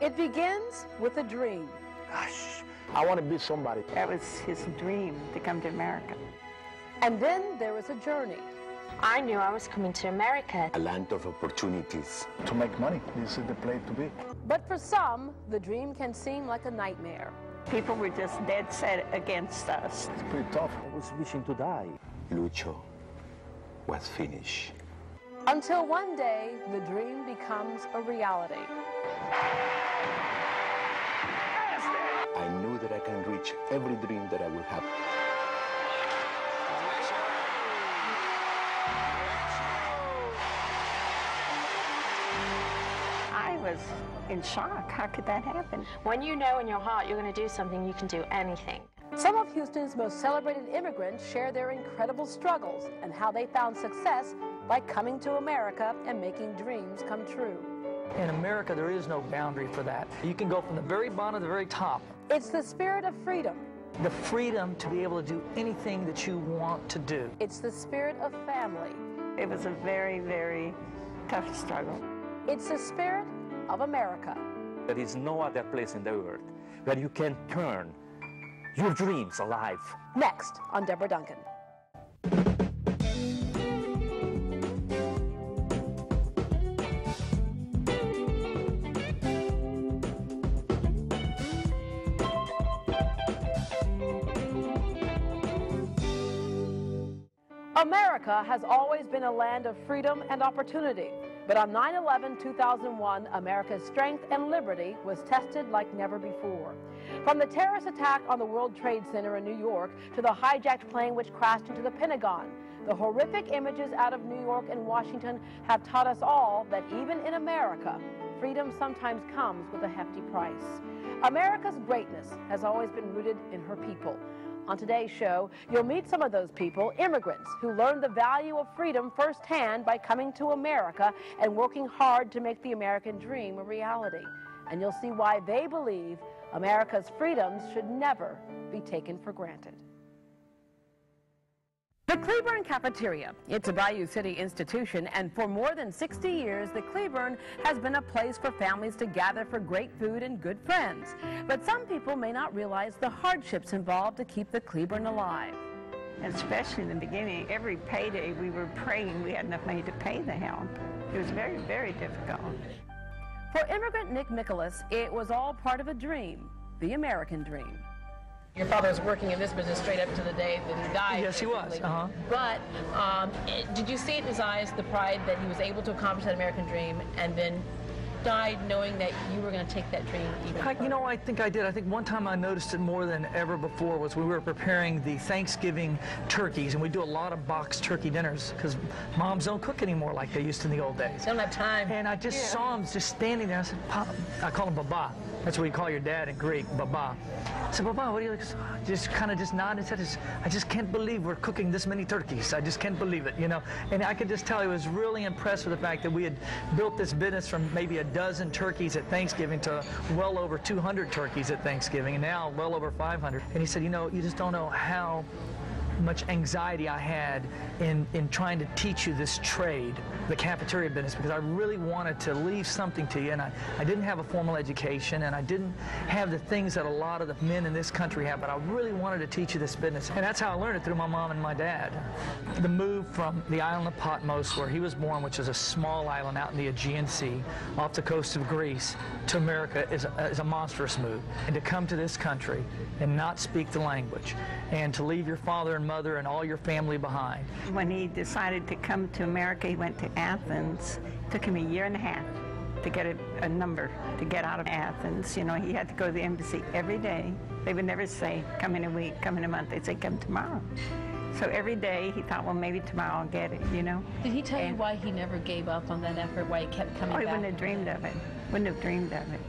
It begins with a dream. Gosh, I want to be somebody. That was his dream, to come to America. And then there was a journey. I knew I was coming to America. A land of opportunities. To make money, this is the place to be. But for some, the dream can seem like a nightmare. People were just dead set against us. It's pretty tough. I was wishing to die. Lucho was finished. Until one day, the dream becomes a reality. I knew that I can reach every dream that I will have. I was in shock. How could that happen? When you know in your heart you're going to do something, you can do anything. Some of Houston's most celebrated immigrants share their incredible struggles and how they found success by coming to America and making dreams come true. In America, there is no boundary for that. You can go from the very bottom to the very top. It's the spirit of freedom. The freedom to be able to do anything that you want to do. It's the spirit of family. It was a very, very tough struggle. It's the spirit of America. There is no other place in the world where you can turn your dreams alive. Next on Deborah Duncan. America has always been a land of freedom and opportunity. But on 9/11/2001, America's strength and liberty was tested like never before. From the terrorist attack on the World Trade Center in New York to the hijacked plane which crashed into the Pentagon, the horrific images out of New York and Washington have taught us all that even in America, freedom sometimes comes with a hefty price. America's greatness has always been rooted in her people. On today's show, you'll meet some of those people, immigrants, who learned the value of freedom firsthand by coming to America and working hard to make the American dream a reality. And you'll see why they believe America's freedoms should never be taken for granted. The Cleburne Cafeteria. It's a Bayou City institution, and for more than 60 years, the Cleburne has been a place for families to gather for great food and good friends. But some people may not realize the hardships involved to keep the Cleburne alive. Especially in the beginning, every payday we were praying we had enough money to pay the help. It was very, very difficult. For immigrant Nick Mickelis, it was all part of a dream, the American dream. Your father was working in this business straight up to the day that he died. Yes, he was. But did you see it in his eyes, the pride that he was able to accomplish that American dream, and then died knowing that you were going to take that dream even further? You know, I think I did. I think one time I noticed it more than ever before was when we were preparing the Thanksgiving turkeys, and we do a lot of boxed turkey dinners because moms don't cook anymore like they used to in the old days. They don't have time. And I just saw him just standing there. I said, Pop, I call him Baba. That's what you call your dad in Greek, Baba. I said, Baba, what do you just kind of just nodded and said, I just can't believe we're cooking this many turkeys. I just can't believe it, you know. And I could just tell he was really impressed with the fact that we had built this business from maybe a dozen turkeys at Thanksgiving to well over 200 turkeys at Thanksgiving, and now well over 500. And he said, you know, you just don't know how much anxiety I had in trying to teach you this trade, the cafeteria business, because I really wanted to leave something to you, and I didn't have a formal education, and I didn't have the things that a lot of the men in this country have, but I really wanted to teach you this business. And that's how I learned it, through my mom and my dad. The move from the island of Patmos, where he was born, which is a small island out in the Aegean Sea, off the coast of Greece, to America is a monstrous move. And to come to this country and not speak the language, and to leave your father and mother and all your family behind. When he decided to come to America, he went to Athens. It took him 1.5 years to get a number to get out of Athens. You know, he had to go to the embassy every day. They would never say, come in a week, come in a month. They'd say, come tomorrow. So every day he thought, well, maybe tomorrow I'll get it, you know. Did he tell you why he never gave up on that effort, why he kept coming back? Oh, he wouldn't have dreamed of it. Wouldn't have dreamed of it.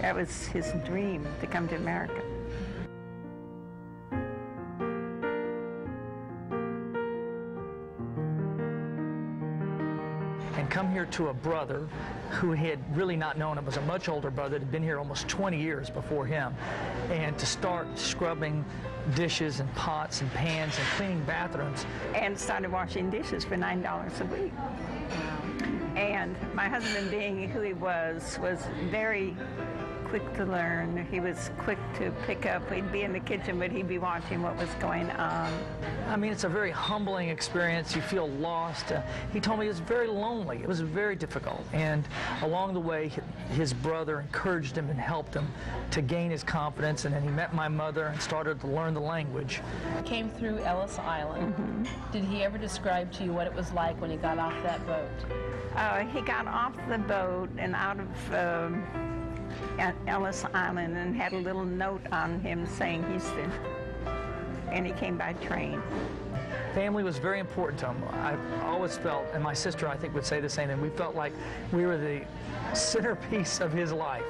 That was his dream, to come to America. And come here to a brother who he had really not known him, was a much older brother that had been here almost 20 years before him, and to start scrubbing dishes and pots and pans and cleaning bathrooms. And started washing dishes for $9 a week. And And my husband, being who he was very quick to learn. He was quick to pick up. We'd be in the kitchen, but he'd be watching what was going on. I mean, it's a very humbling experience. You feel lost. He told me it was very lonely. It was very difficult. And along the way, his brother encouraged him and helped him to gain his confidence. And then he met my mother and started to learn the language. Came through Ellis Island. Mm-hmm. Did he ever describe to you what it was like when he got off that boat? He got off the boat and out of at Ellis Island and had a little note on him saying Houston, and he came by train. Family was very important to him. I've always felt, and my sister I think would say the same thing, we felt like we were the centerpiece of his life.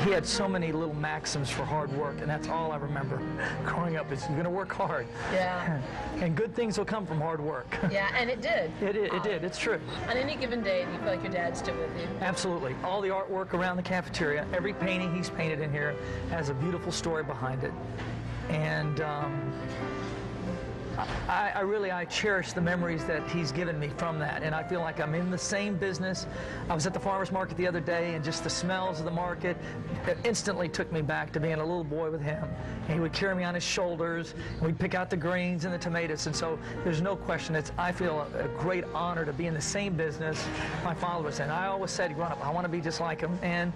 He had so many little maxims for hard work, and that's all I remember growing up is you're going to work hard. Yeah. And good things will come from hard work. Yeah, and it did. It did. It's true. On any given day, do you feel like your dad's still with you? Absolutely. All the artwork around the cafeteria, every painting he's painted in here has a beautiful story behind it. And I cherish the memories that he's given me from that, and I feel like I'm in the same business. I was at the farmer's market the other day, and just the smells of the market instantly took me back to being a little boy with him. And he would carry me on his shoulders, and we'd pick out the greens and the tomatoes, and so there's no question. I feel a great honor to be in the same business my father was in. I always said growing up, I want to be just like him, and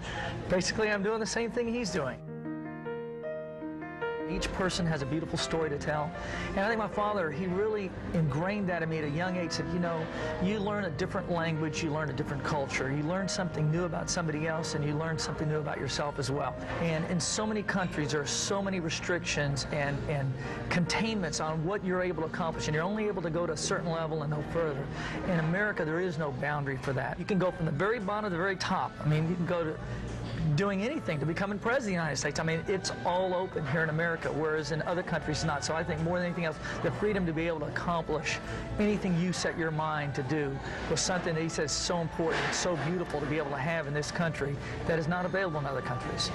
basically I'm doing the same thing he's doing. Each person has a beautiful story to tell. And I think my father, he really ingrained that in me at a young age. Said, you know, you learn a different language, you learn a different culture, you learn something new about somebody else, and you learn something new about yourself as well. And in so many countries, there are so many restrictions and containments on what you're able to accomplish, and you're only able to go to a certain level and no further. In America, there is no boundary for that. You can go from the very bottom to the very top. I mean, you can go to doing anything to becoming president of the United States. I mean, it's all open here in America, whereas in other countries not. So I think more than anything else, the freedom to be able to accomplish anything you set your mind to do was something that he says is so important, so beautiful to be able to have in this country that is not available in other countries.